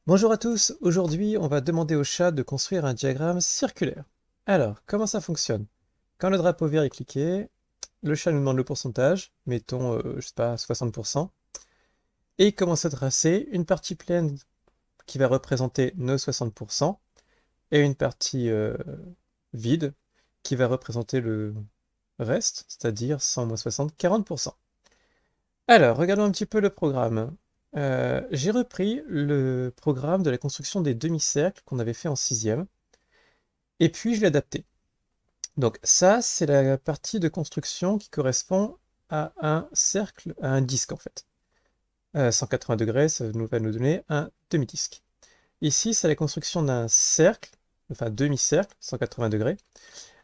Bonjour à tous, aujourd'hui on va demander au chat de construire un diagramme circulaire. Alors, comment ça fonctionne? Quand le drapeau vert est cliqué, le chat nous demande le pourcentage, mettons, je sais pas, 60%, et il commence à tracer une partie pleine qui va représenter nos 60%, et une partie vide qui va représenter le reste, c'est-à-dire 100 moins 60, 40%. Alors, regardons un petit peu le programme. J'ai repris le programme de la construction des demi-cercles qu'on avait fait en sixième, et puis je l'ai adapté. Donc ça, c'est la partie de construction qui correspond à un cercle, à un disque en fait. 180 degrés, ça va nous donner un demi-disque. Ici, c'est la construction d'un cercle, enfin demi-cercle, 180 degrés.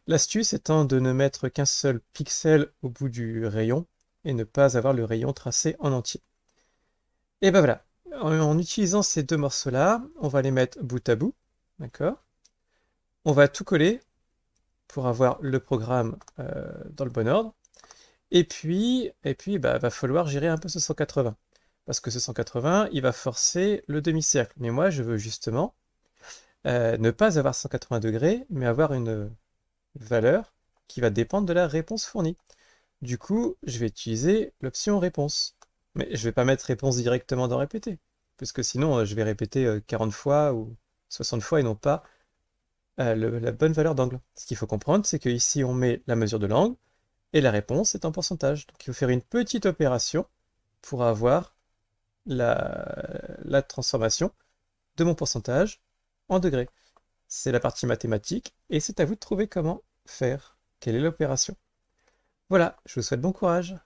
L'astuce étant de ne mettre qu'un seul pixel au bout du rayon et ne pas avoir le rayon tracé en entier. Et ben voilà, en utilisant ces deux morceaux-là, on va les mettre bout à bout, d'accord? On va tout coller pour avoir le programme dans le bon ordre. Et puis bah, va falloir gérer un peu ce 180. Parce que ce 180, il va forcer le demi-cercle. Mais moi, je veux justement ne pas avoir 180 degrés, mais avoir une valeur qui va dépendre de la réponse fournie. Du coup, je vais utiliser l'option réponse. Mais je ne vais pas mettre réponse directement dans répéter, puisque sinon je vais répéter 40 fois ou 60 fois et non pas la bonne valeur d'angle. Ce qu'il faut comprendre, c'est qu'ici on met la mesure de l'angle et la réponse est en pourcentage. Donc il faut faire une petite opération pour avoir la transformation de mon pourcentage en degrés. C'est la partie mathématique et c'est à vous de trouver comment faire. Quelle est l'opération? Voilà, je vous souhaite bon courage.